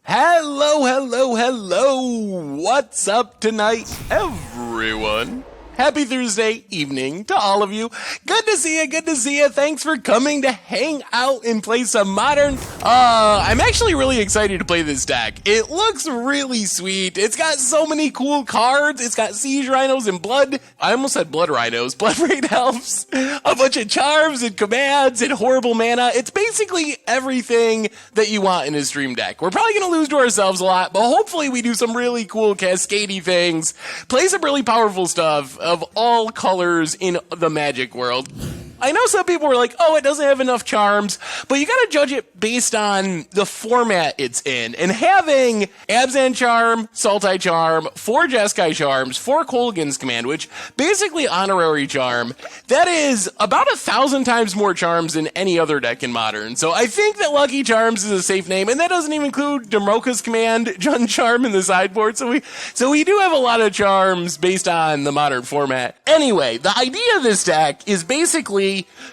Hello, hello, hello! What's up tonight, everyone? Happy Thursday evening to all of you. Good to see you, good to see you. Thanks for coming to hang out and play some Modern. I'm actually really excited to play this deck. It looks really sweet. It's got so many cool cards. It's got Siege Rhinos and I almost said Blood Rhinos, Bloodbraid Elves, a bunch of charms and commands and horrible mana. It's basically everything that you want in a stream deck. We're probably going to lose to ourselves a lot, but hopefully we do some really cool cascadey things, play some really powerful stuff of all colors in the Magic world. I know some people were like, oh, it doesn't have enough charms, but you gotta judge it based on the format it's in. And having Abzan Charm, Sultai Charm, 4 Jeskai Charms, 4 Kolaghan's Command, which basically honorary charm, that is about 1,000 times more charms than any other deck in Modern. So I think that Lucky Charms is a safe name, and that doesn't even include Damoka's Command, Jun Charm in the sideboard. So we do have a lot of charms based on the Modern format. Anyway, the idea of this deck is basically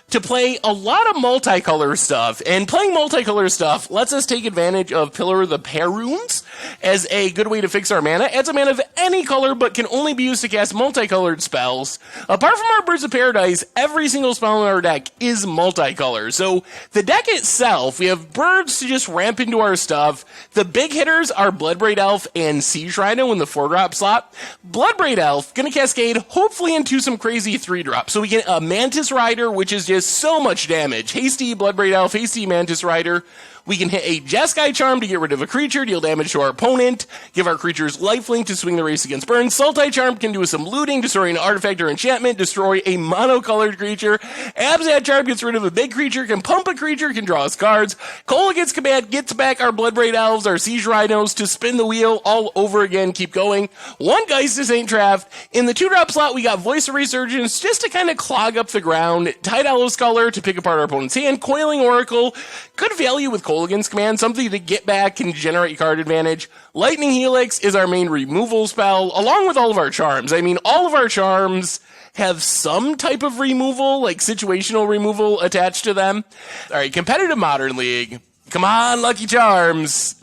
to play a lot of multicolor stuff, and playing multicolor stuff lets us take advantage of Pillar of the Perrunes as a good way to fix our mana. Adds a mana of any color, but can only be used to cast multicolored spells. Apart from our Birds of Paradise, every single spell in our deck is multicolor. So the deck itself, we have birds to just ramp into our stuff. The big hitters are Bloodbraid Elf and Siege Rhino in the 4-drop slot. Bloodbraid Elf, gonna cascade hopefully into some crazy 3-drop. So we get a Mantis Rider, which is just so much damage. Hasty Bloodbraid Elf, Hasty Mantis Rider. We can hit a Jeskai Charm to get rid of a creature, deal damage to our opponent, give our creatures lifelink to swing the race against burn. Sultai Charm can do some looting, destroy an artifact or enchantment, destroy a monocolored creature. Abzan Charm gets rid of a big creature, can pump a creature, can draw us cards. Kolaghan's Command gets back our Bloodbraid Elves, our Siege Rhinos to spin the wheel all over again, keep going. 1 Geist to Saint Traft. In the 2-drop slot, we got Voice of Resurgence just to kind of clog up the ground. Tide Aloe Scholar to pick apart our opponent's hand. Coiling Oracle, good value with Kolaghan's Command, something to get back and generate card advantage. Lightning Helix is our main removal spell, along with all of our charms. I mean, all of our charms have some type of removal, like situational removal attached to them. All right, competitive Modern League. Come on, Lucky Charms.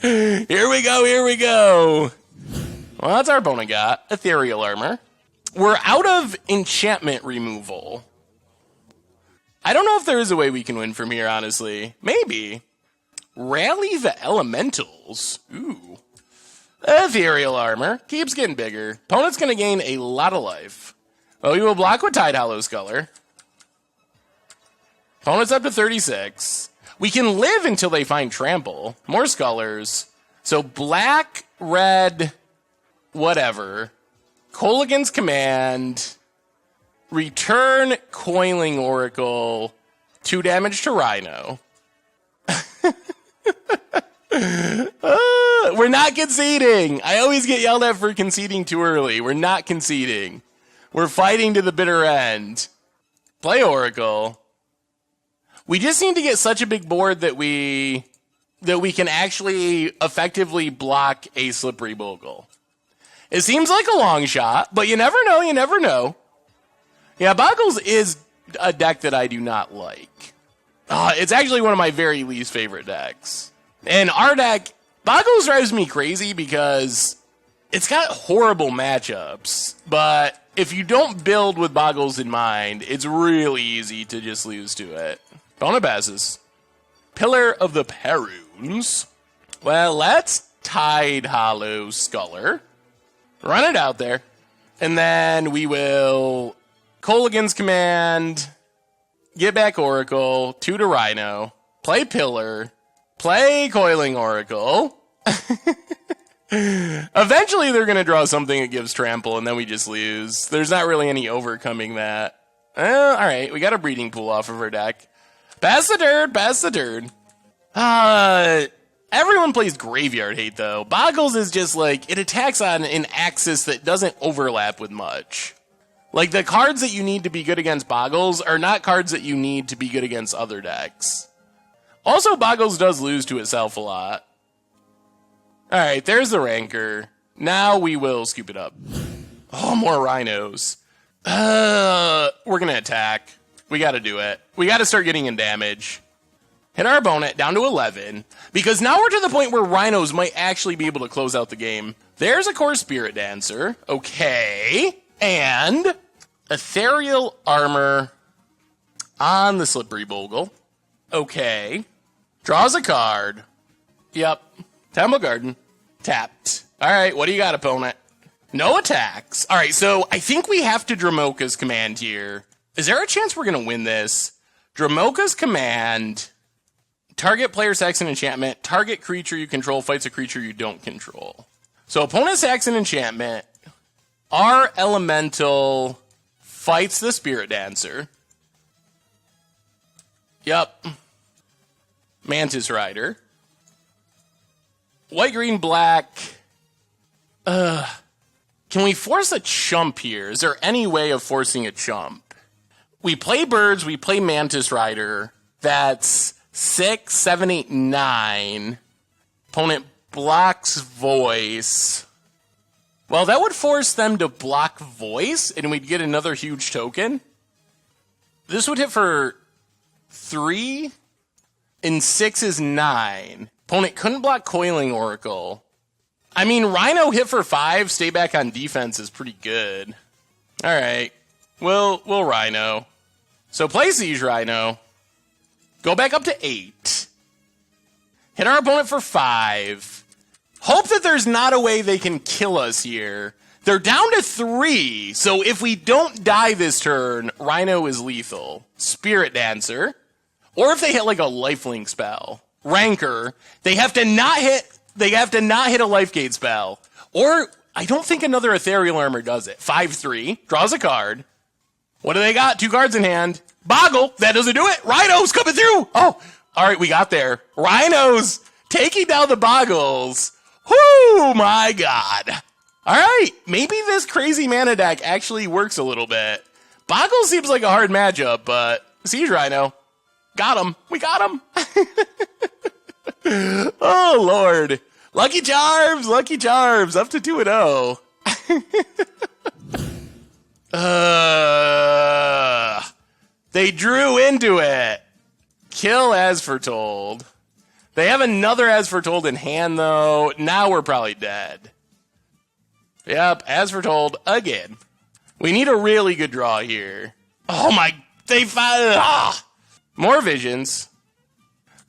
Here we go, here we go. Well, that's our opponent got. Ethereal Armor. We're out of enchantment removal. I don't know if there is a way we can win from here, honestly. Maybe. Rally the Elementals. Ooh. Ethereal Armor. Keeps getting bigger. Opponent's going to gain a lot of life. Well, we will block with Tide Aloe Scholar. Opponent's up to 36. We can live until they find Trample. More Scholars. So black, red, whatever. Kolaghan's Command. Return Coiling Oracle. 2 damage to Rhino. We're not conceding. I always get yelled at for conceding too early. We're not conceding. We're fighting to the bitter end. Play Oracle. We just need to get such a big board that we can actually effectively block a Slippery Bogle. It seems like a long shot, but you never know, you never know. Yeah, Boggles is a deck that I do not like. It's actually one of my very least favorite decks. And our deck, Boggles drives me crazy because it's got horrible matchups. But if you don't build with Boggles in mind, it's really easy to just lose to it. Opponent passes. Pillar of the Perrunes. Well, let's Tide Aloe Scholar. Run it out there. And then we will Kolaghan's Command, get back Oracle, 2 to Rhino, play Pillar, play Coiling Oracle. Eventually they're going to draw something that gives Trample, and then we just lose. There's not really any overcoming that. Alright, we got a breeding pool off of our deck. Pass the turn, pass the turn. Everyone plays Graveyard Hate, though. Boggles is just like, it attacks on an axis that doesn't overlap with much. Like, the cards that you need to be good against Boggles are not cards that you need to be good against other decks. Also, Boggles does lose to itself a lot. Alright, there's the Rancor. Now we will scoop it up. Oh, more Rhinos. We're gonna attack. We gotta do it. We gotta start getting in damage. Hit our opponent down to 11, because now we're to the point where rhinos might actually be able to close out the game. There's a core spirit dancer. Okay. And ethereal armor on the slippery bogle. Okay. Draws a card. Yep. Temple Garden. Tapped. All right, what do you got, opponent? No attacks. All right, so I think we have to Dramoka's command here. Is there a chance we're going to win this? Dramoka's command. Target player sacks an enchantment. Target creature you control fights a creature you don't control. So opponent sacks an enchantment. Our elemental fights the spirit dancer. Yep. Mantis Rider. White, green, black. Can we force a chump here? Is there any way of forcing a chump? We play birds, we play Mantis Rider. That's 6, 7, 8, 9. Opponent blocks voice. Well, that would force them to block voice, and we'd get another huge token. This would hit for 3, and 6 is 9. Opponent couldn't block Coiling Oracle. I mean, Rhino hit for 5, stay back on defense is pretty good. All right, we'll Rhino. So play Siege Rhino. Go back up to 8. Hit our opponent for 5. Hope that there's not a way they can kill us here. They're down to 3, so if we don't die this turn, Rhino is lethal. Spirit Dancer. Or if they hit like a lifelink spell. Rancor. They have to not hit a life gate spell. Or I don't think another ethereal armor does it. 5/3. Draws a card. What do they got? 2 cards in hand. Boggle. That doesn't do it. Rhinos coming through. Oh, all right, we got there. Rhinos taking down the Boggles. Whoo, my God. All right, maybe this crazy mana deck actually works a little bit. Boggle seems like a hard matchup, but Siege Rhino. Got him. We got him. Oh, Lord. Lucky Charms. Lucky Charms. Up to 2-0. They drew into it. Kill as foretold. They have another as foretold in hand, though. Now we're probably dead. Yep, as foretold again. We need a really good draw here. Oh, my. They found. More visions.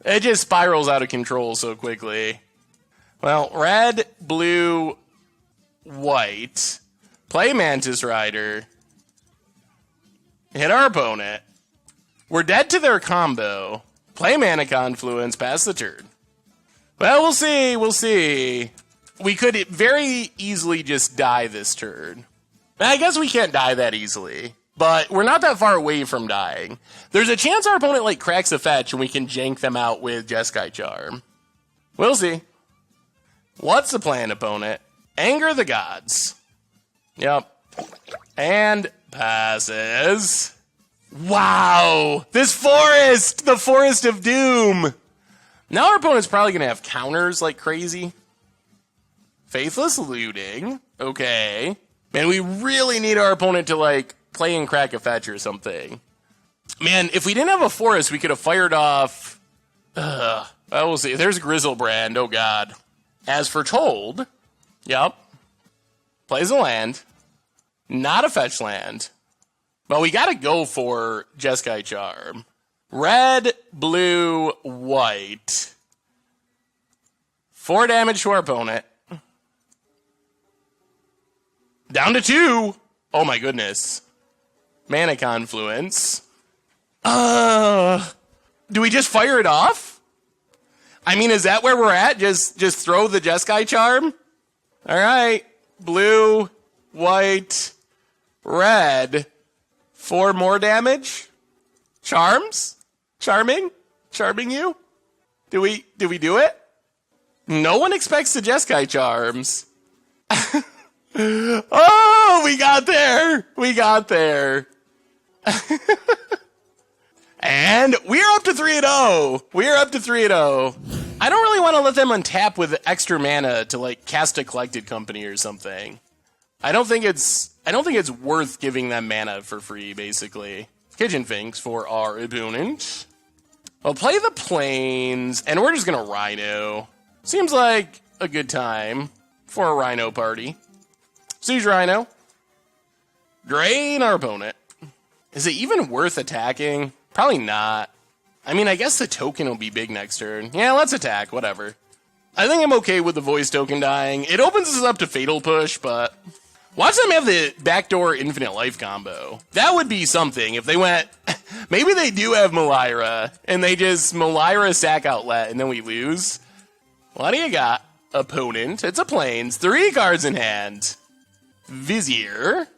It just spirals out of control so quickly. Well, red, blue, white. Play Mantis Rider. Hit our opponent. We're dead to their combo. Play Mana Confluence, pass the turn. Well, we'll see, we'll see. We could very easily just die this turn. I guess we can't die that easily, but we're not that far away from dying. There's a chance our opponent like cracks a fetch and we can jank them out with Jeskai Charm. We'll see. What's the plan, opponent? Anger the gods. Yep. And passes. Wow! This forest! The Forest of Doom! Now our opponent's probably going to have counters like crazy. Faithless Looting. Okay. Man, we really need our opponent to, like, play and crack a fetch or something. Man, if we didn't have a forest, we could have fired off... Well, we'll see. There's Grizzlebrand. Oh, God. As foretold. Yep. Plays a land. Not a fetch land. But we got to go for Jeskai Charm. Red, blue, white. 4 damage to our opponent. Down to 2. Oh my goodness. Mana Confluence. Do we just fire it off? I mean, is that where we're at? Just throw the Jeskai Charm? All right. Blue, white, red. 4 more damage? Charms? Charming? Charming you? Do we do it? No one expects the Jeskai Charms. Oh, we got there. We got there. And we're up to 3-0. We're up to 3-0. I don't really want to let them untap with extra mana to like cast a Collected Company or something. I don't think it's worth giving them mana for free, basically. Kitchen Finks for our opponent. I'll play the Plains, and we're just going to Rhino. Seems like a good time for a Rhino party. Siege Rhino. Drain our opponent. Is it even worth attacking? Probably not. I mean, I guess the token will be big next turn. Yeah, let's attack, whatever. I think I'm okay with the voice token dying. It opens us up to Fatal Push, but watch them have the backdoor infinite life combo. That would be something if they went, maybe they do have Malira, and they just Malira sack outlet, and then we lose. What do you got, opponent? It's a Plains, 3 cards in hand. Vizier.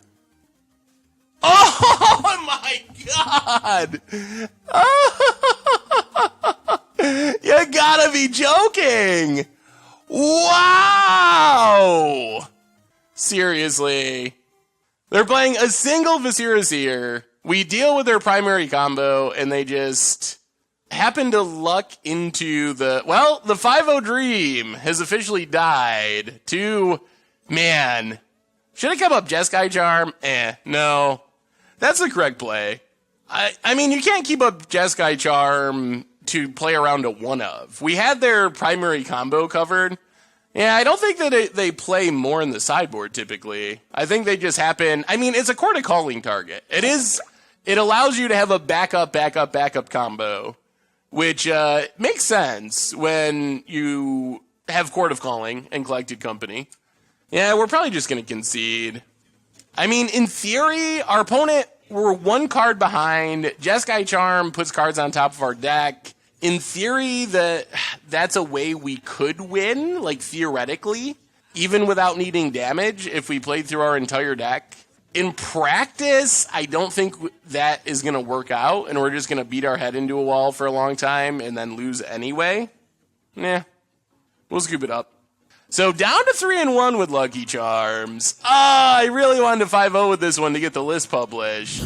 Oh my god! You gotta be joking! Wow! Seriously. They're playing a single Viserys here. We deal with their primary combo, and they just happen to luck into the... Well, the 5-0 Dream has officially died to... Man. Should have come up Jeskai Charm? No. That's the correct play. I mean, you can't keep up Jeskai Charm to play around a one-of. We had their primary combo covered. Yeah, I don't think that they play more in the sideboard, typically. I think they just happen... I mean, it's a Court of Calling target. It allows you to have a backup combo, which makes sense when you have Court of Calling and Collected Company. Yeah, we're probably just going to concede. I mean, in theory, our opponent, we're 1 card behind. Jeskai Charm puts cards on top of our deck. In theory, that's a way we could win, like theoretically, even without needing damage if we played through our entire deck. In practice, I don't think that is going to work out, and we're just going to beat our head into a wall for a long time and then lose anyway. Nah, we'll scoop it up. So down to 3-1 with Lucky Charms. I really wanted to 5-0 with this one to get the list published.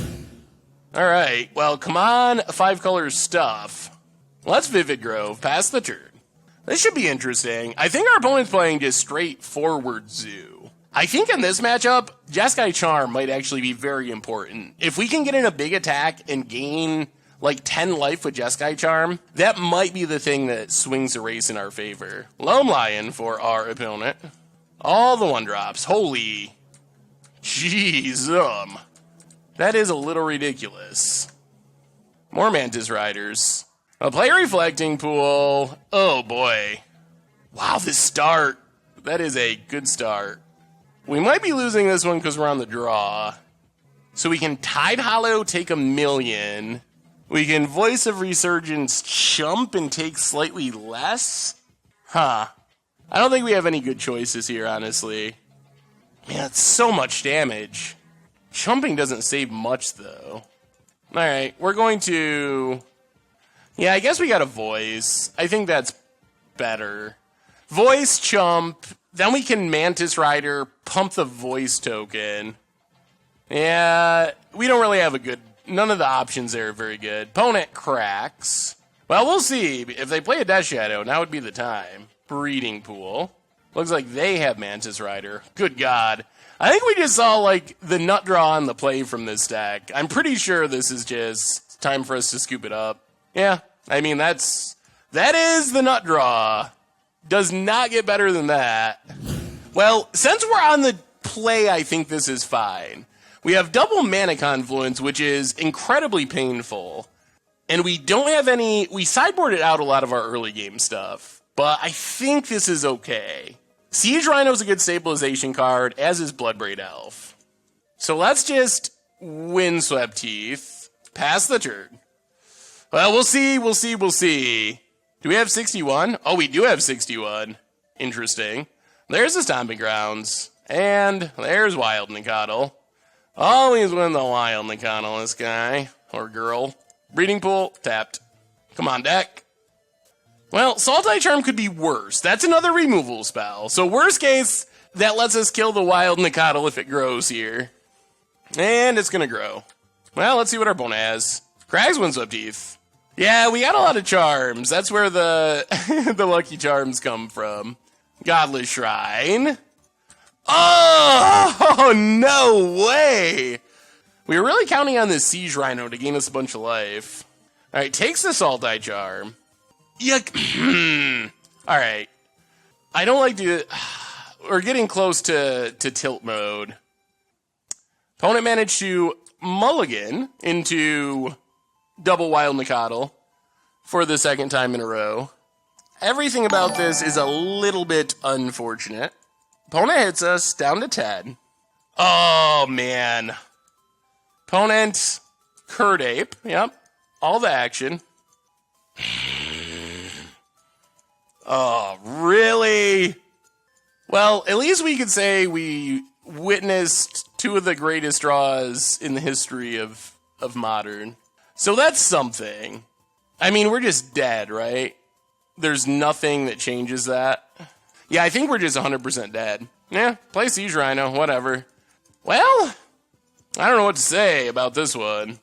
All right, well, come on, 5-color stuff. Let's Vivid Grove, pass the turn. This should be interesting. I think our opponent's playing just straightforward Zoo. I think in this matchup, Jeskai Charm might actually be very important. If we can get in a big attack and gain like 10 life with Jeskai Charm, that might be the thing that swings the race in our favor. Lone Lion for our opponent. All the 1-drops. Holy. Jeez. That is a little ridiculous. More Mantis Riders. A play Reflecting Pool. Oh boy. Wow, this start. That is a good start. We might be losing this one because we're on the draw. So we can Tide Hollow, take 1,000,000. We can Voice of Resurgence chump and take slightly less? Huh. I don't think we have any good choices here, honestly. Man, that's so much damage. Chumping doesn't save much, though. Alright, we're going to... Yeah, I guess we got a Voice. I think that's better. Voice, chump, then we can Mantis Rider, pump the Voice token. Yeah, we don't really have a good... None of the options there are very good. Opponent cracks. Well, we'll see. If they play a Death Shadow, now would be the time. Breeding Pool. Looks like they have Mantis Rider. Good God. I think we just saw, like, the nut draw on the play from this deck. I'm pretty sure this is just time for us to scoop it up. Yeah, I mean, that is the nut draw. Does not get better than that. Well, since we're on the play, I think this is fine. We have double Mana Confluence, which is incredibly painful. And we don't have any... We sideboarded out a lot of our early game stuff. But I think this is okay. Siege Rhino is a good stabilization card, as is Bloodbraid Elf. So let's just Windswept Teeth. Pass the turn. Well, we'll see. Do we have 61? Oh, we do have 61. Interesting. There's the Stomping Grounds. And there's Wild Nicodle. Always win the Wild Nicodle, this guy. Or girl. Breeding Pool, tapped. Come on, deck. Well, Saltai Charm could be worse. That's another removal spell. So worst case, that lets us kill the Wild Nicodle if it grows here. And it's going to grow. Well, let's see what our opponent has. Crag's Windswept Teeth. Yeah, we got a lot of charms. That's where the the lucky charms come from. Godless Shrine. Oh, no way. We were really counting on this Siege Rhino to gain us a bunch of life. Alright, takes the Salt-Eye Charm. Yuck. Alright. I don't like to... We're getting close to tilt mode. Opponent managed to mulligan into double Wild Nacatl for the second time in a row. Everything about this is a little bit unfortunate. Opponent hits us down to 10. Oh, man. Opponent, Curd Ape. Yep. All the action. Oh, really? Well, at least we could say we witnessed two of the greatest draws in the history of Modern. So that's something. I mean, we're just dead, right? There's nothing that changes that. Yeah, I think we're just 100% dead. Yeah, play Siege Rhino, whatever. Well, I don't know what to say about this one.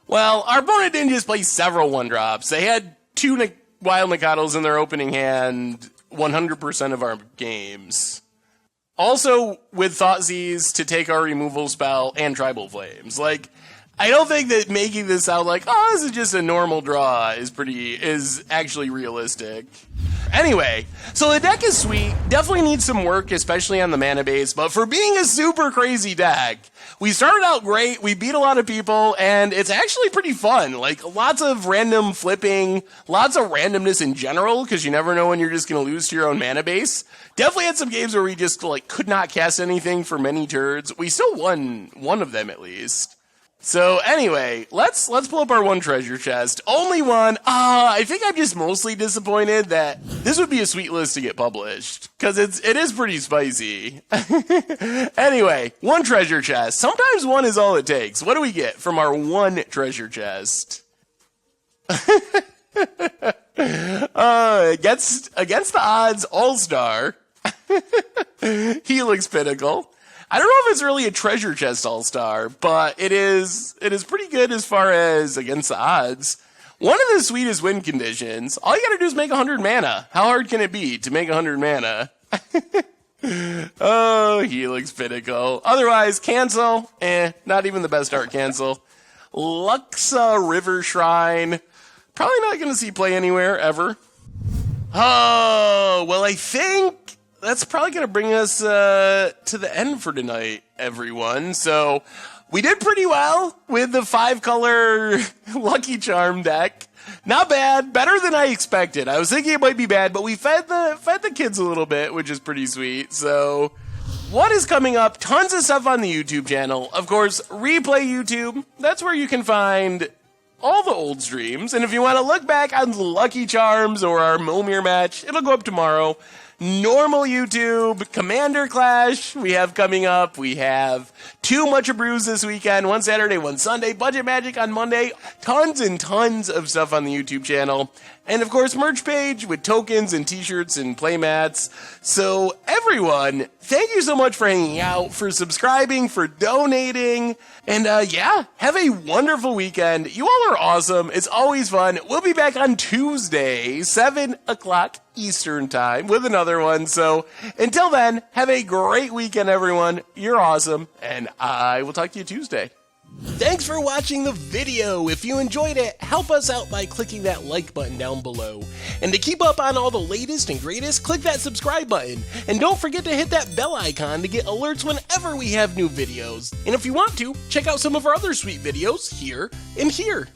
Well, our opponent didn't just play several 1-drops. They had 2 Wild Nacatls in their opening hand 100% of our games. Also, with Thoughtseize to take our removal spell and Tribal Flames. Like, I don't think that making this sound like, oh, this is just a normal draw is actually realistic. Anyway, so the deck is sweet, definitely needs some work, especially on the mana base, but for being a super crazy deck, we started out great, we beat a lot of people, and it's actually pretty fun. Like, lots of random flipping, lots of randomness in general, because you never know when you're just going to lose to your own mana base. Definitely had some games where we just, like, could not cast anything for many turns. We still won one of them, at least. So anyway, let's pull up our one treasure chest. Only one. I think I'm just mostly disappointed that this would be a sweet list to get published, because it is pretty spicy. Anyway, one treasure chest. Sometimes one is all it takes. What do we get from our one treasure chest? Against the odds, All-Star. Helix Pinnacle. I don't know if it's really a treasure chest all-star, but it is pretty good as far as against the odds. One of the sweetest win conditions. All you gotta do is make 100 mana. How hard can it be to make 100 mana? Oh, Helix Pinnacle. Otherwise, cancel. Not even the best art cancel. Luxa River Shrine. Probably not gonna see play anywhere, ever. Oh, well, I think that's probably going to bring us to the end for tonight, everyone. So we did pretty well with the 5-color Lucky Charm deck. Not bad. Better than I expected. I was thinking it might be bad, but we fed the kids a little bit, which is pretty sweet. So what is coming up? Tons of stuff on the YouTube channel. Of course, Replay YouTube. That's where you can find all the old streams. And if you want to look back on the Lucky Charms or our Momir match, it'll go up tomorrow. Normal YouTube, Commander Clash, we have coming up. We have 2 Much of Brews this weekend, 1 Saturday, 1 Sunday, Budget Magic on Monday. Tons and tons of stuff on the YouTube channel. And of course, merch page with tokens and t-shirts and playmats. So everyone, thank you so much for hanging out, for subscribing, for donating. And yeah, have a wonderful weekend. You all are awesome. It's always fun. We'll be back on Tuesday, 7 o'clock Eastern time with another one. So until then, have a great weekend, everyone. You're awesome. And I will talk to you Tuesday. Thanks for watching the video. If you enjoyed it, help us out by clicking that like button down below. And to keep up on all the latest and greatest, click that subscribe button. And don't forget to hit that bell icon to get alerts whenever we have new videos. And if you want to, check out some of our other sweet videos here and here.